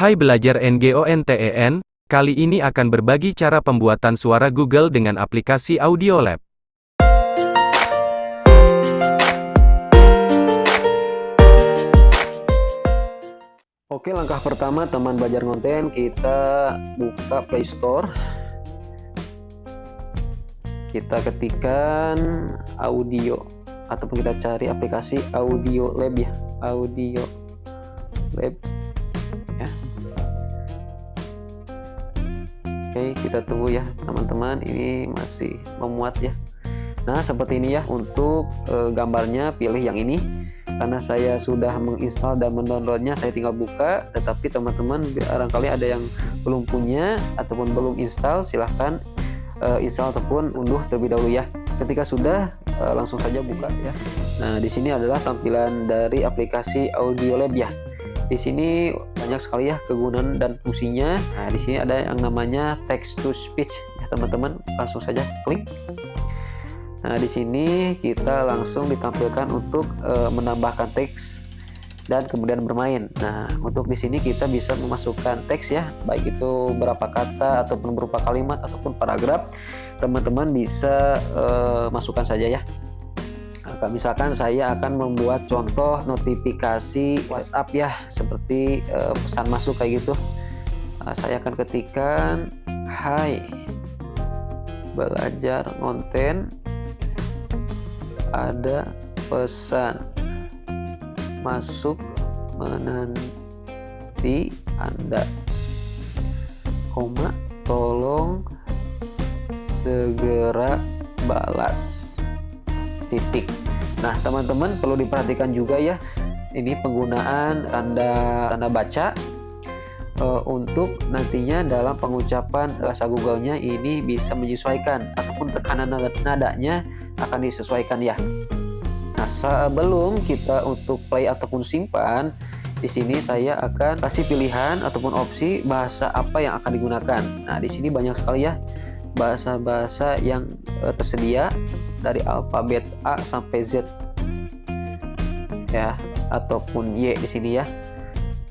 Hai belajar NGONTEN, kali ini akan berbagi cara pembuatan suara Google dengan aplikasi Audiolab. Oke, langkah pertama teman belajar konten, kita buka Play Store. Kita ketikkan audio ataupun kita cari aplikasi Audiolab ya, Audiolab ya. Oke, kita tunggu ya teman-teman, ini masih memuat ya. Nah, seperti ini ya untuk gambarnya, pilih yang ini. Karena saya sudah menginstal dan mendownloadnya, saya tinggal buka. Tetapi teman-teman barangkali ada yang belum punya ataupun belum install, silahkan install ataupun unduh terlebih dahulu ya. Ketika sudah, langsung saja buka ya. Nah, di sini adalah tampilan dari aplikasi Audiolab ya. Di sini banyak sekali ya kegunaan dan fungsinya. Nah, di sini ada yang namanya text to speech ya teman-teman. Langsung saja klik. Nah, di sini kita langsung ditampilkan untuk menambahkan teks dan kemudian bermain. Nah, untuk di sini kita bisa memasukkan teks ya, baik itu berapa kata ataupun berupa kalimat ataupun paragraf. Teman-teman bisa masukkan saja ya. Misalkan saya akan membuat contoh notifikasi WhatsApp ya, seperti pesan masuk kayak gitu. Saya akan ketikkan, hai belajar konten, ada pesan masuk menanti Anda, koma, tolong segera balas, titik. Nah, teman-teman perlu diperhatikan juga ya, ini penggunaan tanda baca untuk nantinya dalam pengucapan bahasa Google-nya ini bisa menyesuaikan ataupun tekanan nadanya akan disesuaikan ya. Nah, sebelum kita untuk play ataupun simpan, di sini saya akan kasih pilihan ataupun opsi bahasa apa yang akan digunakan. Nah, di sini banyak sekali ya bahasa-bahasa yang tersedia dari alfabet A sampai Z ya, ataupun Y di sini ya.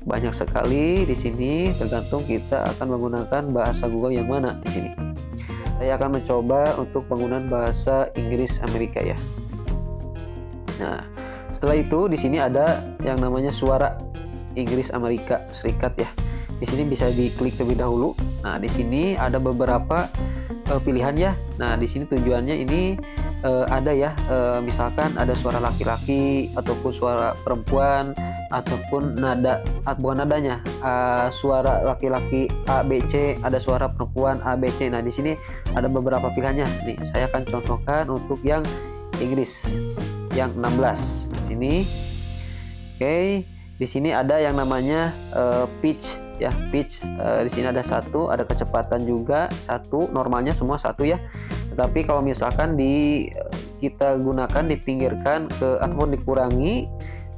Banyak sekali di sini, tergantung kita akan menggunakan bahasa Google yang mana di sini. Saya akan mencoba untuk penggunaan bahasa Inggris Amerika ya. Nah, setelah itu di sini ada yang namanya suara Inggris Amerika Serikat ya. Di sini bisa diklik terlebih dahulu. Nah, di sini ada beberapa pilihan ya. Nah, di sini tujuannya ini ada ya, misalkan ada suara laki-laki ataupun suara perempuan ataupun nada, bukan nadanya, suara laki-laki A B C, ada suara perempuan A B C. Nah, di sini ada beberapa pilihannya. Nih, saya akan contohkan untuk yang Inggris yang 16 di sini. Oke, di sini ada yang namanya pitch ya, pitch. Di sini ada satu, ada kecepatan juga satu, normalnya semua satu ya. Tetapi kalau misalkan kita gunakan dipinggirkan ataupun dikurangi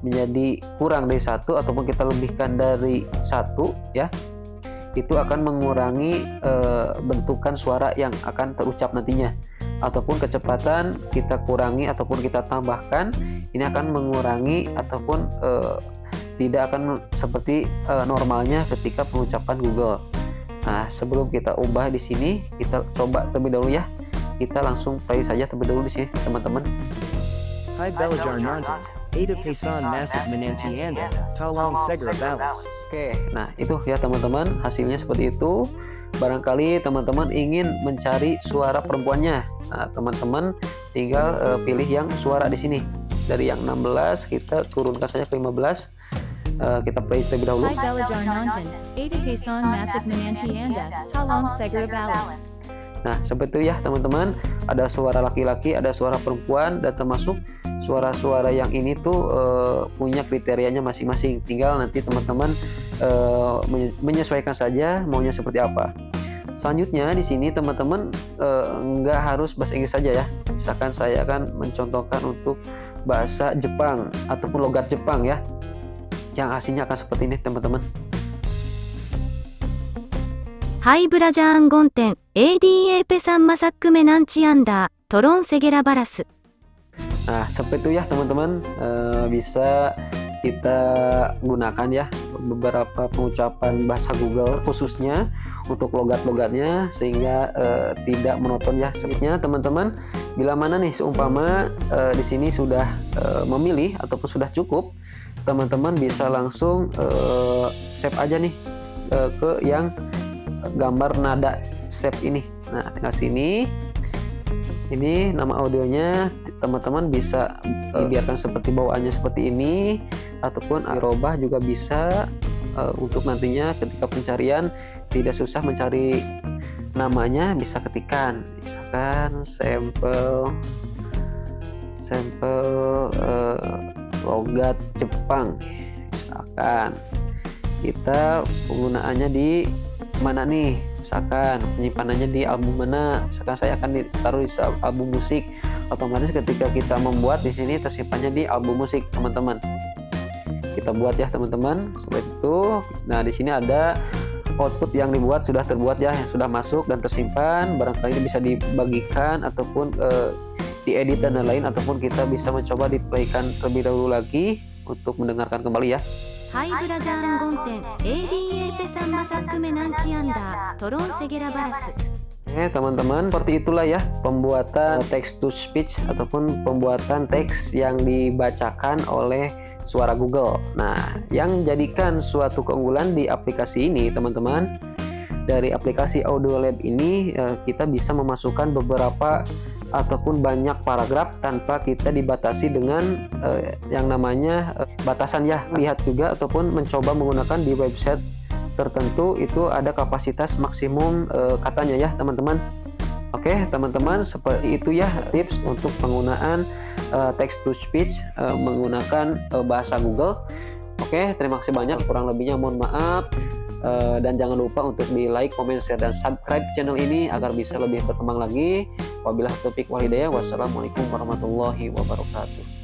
menjadi kurang dari satu ataupun kita lebihkan dari satu ya, itu akan mengurangi bentukan suara yang akan terucap nantinya. Ataupun kecepatan kita kurangi ataupun kita tambahkan, ini akan mengurangi ataupun tidak akan seperti normalnya ketika pengucapan Google. Nah, sebelum kita ubah di sini, kita coba terlebih dahulu ya. Kita langsung play saja terlebih dahulu di sini, teman-teman. Hai belajar nanti, ada pesan masuk menanti Anda, tolong segera balas. Oke, nah itu ya teman-teman, hasilnya seperti itu. Barangkali teman-teman ingin mencari suara perempuannya. Nah, teman-teman tinggal pilih yang suara di sini. Dari yang 16 kita turunkan saja ke 15. Kita play terlebih dahulu. Hai belajar nonton, ada pesan masuk menanti Anda, tolong segera balas. Nah, seperti itu ya teman-teman, ada suara laki-laki, ada suara perempuan, dan termasuk suara-suara yang ini tuh punya kriterianya masing-masing. Tinggal nanti teman-teman menyesuaikan saja maunya seperti apa. Selanjutnya di sini teman-teman nggak harus bahasa Inggris saja ya. Misalkan saya akan mencontohkan untuk bahasa Jepang ataupun logat Jepang ya, yang hasilnya akan seperti ini teman-teman. Hai belajar konten, ADA pesan masak menanti Anda, tolong segera balas. Nah, seperti itu ya teman-teman, bisa kita gunakan ya beberapa pengucapan bahasa Google khususnya untuk logat-logatnya sehingga tidak monoton ya. Sebenarnya teman-teman, bila mana nih seumpama di sini sudah memilih ataupun sudah cukup, teman-teman bisa langsung save aja nih ke yang gambar nada save ini. Nah, tinggal sini. Ini nama audionya, teman-teman bisa dibiarkan seperti bawaannya seperti ini ataupun dirubah juga bisa untuk nantinya ketika pencarian tidak susah mencari namanya, bisa ketikan misalkan sampel logat Jepang, misalkan kita penggunaannya di mana nih, misalkan penyimpanannya di album mana, misalkan saya akan ditaruh di album musik, otomatis ketika kita membuat di sini tersimpannya di album musik. Teman-teman, kita buat ya teman-teman seperti itu. Nah, di sini ada output yang dibuat, sudah terbuat ya, yang sudah masuk dan tersimpan. Barangkali bisa dibagikan ataupun diedit dan lain-lain, ataupun kita bisa mencoba diplaykan terlebih dahulu lagi untuk mendengarkan kembali ya. ハイブラジャーンゴンテン ADA ペサンマサックメナンチアンダートロンセゲラバラス。 Teman-teman, seperti itulah ya pembuatan text to speech ataupun pembuatan teks yang dibacakan oleh suara Google. Nah, yang jadikan suatu keunggulan di aplikasi ini teman-teman, dari aplikasi Audiolab ini kita bisa memasukkan beberapa ataupun banyak paragraf tanpa kita dibatasi dengan yang namanya batasan ya. Lihat juga ataupun mencoba menggunakan di website tertentu itu ada kapasitas maksimum katanya ya teman-teman. Oke teman-teman, seperti itu ya tips untuk penggunaan text to speech menggunakan bahasa Google. Oke, terima kasih banyak, kurang lebihnya mohon maaf. Dan jangan lupa untuk di like, comment, share, dan subscribe channel ini agar bisa lebih berkembang lagi. Wabillahi taufiq wal hidayah. Wassalamualaikum warahmatullahi wabarakatuh.